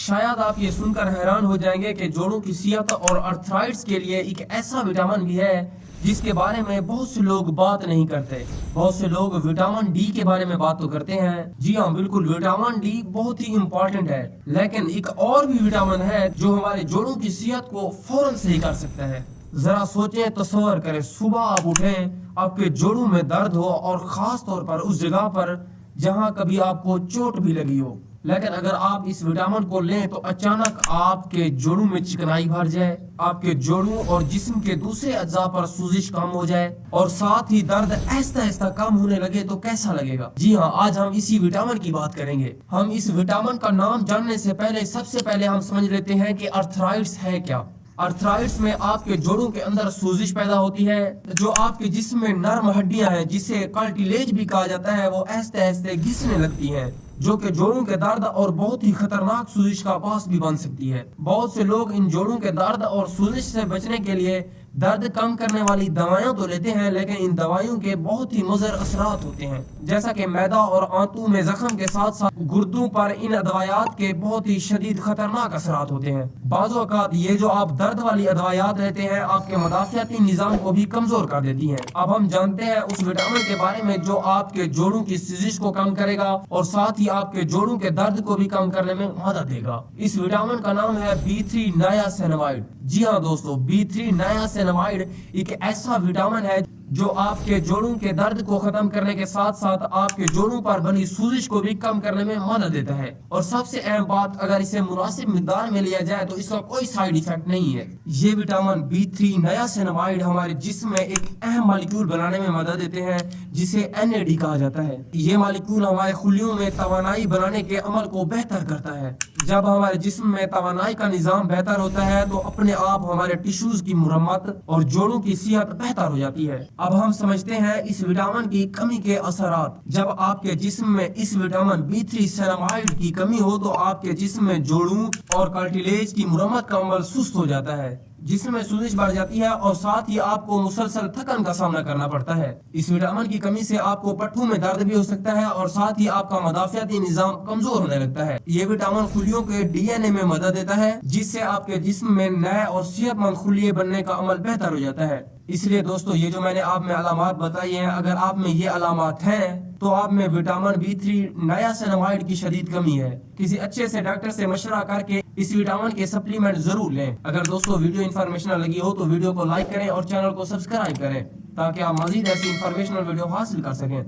شاید آپ یہ سن کر حیران ہو جائیں گے کہ جوڑوں کی صحت اور ارتھرائٹس کے لیے ایک ایسا وٹامن بھی ہے جس کے بارے میں بہت سے لوگ بات نہیں کرتے۔ بہت سے لوگ وٹامن ڈی کے بارے میں بات تو کرتے ہیں، جی ہاں بالکل، وٹامن ڈی بہت ہی امپورٹنٹ ہے، لیکن ایک اور بھی وٹامن ہے جو ہمارے جوڑوں کی صحت کو فوراً صحیح کر سکتا ہے۔ ذرا سوچیں، تصور کریں، صبح آپ اٹھیں، آپ کے جوڑوں میں درد ہو اور خاص طور پر اس جگہ پر جہاں کبھی آپ کو چوٹ بھی لگی ہو، لیکن اگر آپ اس وٹامن کو لیں تو اچانک آپ کے جوڑوں میں چکنائی بھر جائے، آپ کے جوڑوں اور جسم کے دوسرے اجزاء پر سوزش کم ہو جائے اور ساتھ ہی درد آہستہ آہستہ کم ہونے لگے تو کیسا لگے گا؟ جی ہاں، آج ہم اسی وٹامن کی بات کریں گے۔ ہم اس وٹامن کا نام جاننے سے پہلے سب سے پہلے ہم سمجھ لیتے ہیں کہ ارتھرائٹس ہے کیا۔ ارتھرائٹس میں آپ کے جوڑوں کے اندر سوزش پیدا ہوتی ہے، جو آپ کے جسم میں نرم ہڈیاں ہیں جسے کارٹیلیج بھی کہا جاتا ہے، وہ آہستہ آہستہ گھسنے لگتی ہیں، جو کہ جوڑوں کے درد اور بہت ہی خطرناک سوزش کا باعث بھی بن سکتی ہے۔ بہت سے لوگ ان جوڑوں کے درد اور سوزش سے بچنے کے لیے درد کم کرنے والی دوائیاں تو لیتے ہیں، لیکن ان دوائیوں کے بہت ہی مضر اثرات ہوتے ہیں، جیسا کہ معدہ اور آنتوں میں زخم کے ساتھ ساتھ گردوں پر ان ادویات کے بہت ہی شدید خطرناک اثرات ہوتے ہیں۔ بعض اوقات یہ جو آپ درد والی ادویات لیتے ہیں آپ کے مدافعتی نظام کو بھی کمزور کر دیتی ہیں۔ اب ہم جانتے ہیں اس وٹامن کے بارے میں جو آپ کے جوڑوں کی سوزش کو کم کرے گا اور ساتھ ہی آپ کے جوڑوں کے درد کو بھی کم کرنے میں مدد دے گا۔ اس وٹامن کا نام ہے B3 نایاسینامائڈ۔ جی ہاں دوستو، B3 نایاسینامائڈ ایک ایسا وٹامن ہے جو آپ کے جوڑوں کے درد کو ختم کرنے کے ساتھ ساتھ آپ کے جوڑوں پر بنی سوزش کو بھی کم کرنے میں مدد دیتا ہے، اور سب سے اہم بات، اگر اسے مناسب مقدار میں لیا جائے تو اس کا کوئی سائیڈ ایفیکٹ نہیں ہے۔ یہ وٹامن B3 نایاسینامائڈ ہمارے جسم میں ایک اہم مالیکول بنانے میں مدد دیتے ہیں جسے NAD کہا جاتا ہے۔ یہ مالیکول ہمارے خلیوں میں توانائی بنانے کے عمل کو بہتر کرتا ہے۔ جب ہمارے جسم میں توانائی کا نظام بہتر ہوتا ہے تو اپنے آپ ہمارے ٹیشوز کی مرمت اور جوڑوں کی صحت بہتر ہو جاتی ہے۔ اب ہم سمجھتے ہیں اس وٹامن کی کمی کے اثرات۔ جب آپ کے جسم میں اس وٹامن B3 سینامائڈ کی کمی ہو تو آپ کے جسم میں جوڑوں اور کارٹیلیج کی مرمت کا عمل سست ہو جاتا ہے، جسم میں سوزش بڑھ جاتی ہے اور ساتھ ہی آپ کو مسلسل تھکن کا سامنا کرنا پڑتا ہے۔ اس وٹامن کی کمی سے آپ کو پٹھوں میں درد بھی ہو سکتا ہے اور ساتھ ہی آپ کا مدافعتی نظام کمزور ہونے لگتا ہے۔ یہ وٹامن خلیوں کے DNA میں مدد دیتا ہے، جس سے آپ کے جسم میں نئے اور صحت مند خلیے بننے کا عمل بہتر ہو جاتا ہے۔ اس لیے دوستو، یہ جو میں نے آپ میں علامات بتائی ہیں، اگر آپ میں یہ علامات ہیں تو آپ میں وٹامن B3 نایاسینامائڈ کی شدید کمی ہے۔ کسی اچھے سے ڈاکٹر سے مشورہ کر کے اس وٹامن کے سپلیمنٹ ضرور لیں۔ اگر دوستو ویڈیو انفارمیشنل لگی ہو تو ویڈیو کو لائک کریں اور چینل کو سبسکرائب کریں تاکہ آپ مزید ایسی انفارمیشنل ویڈیو حاصل کر سکیں۔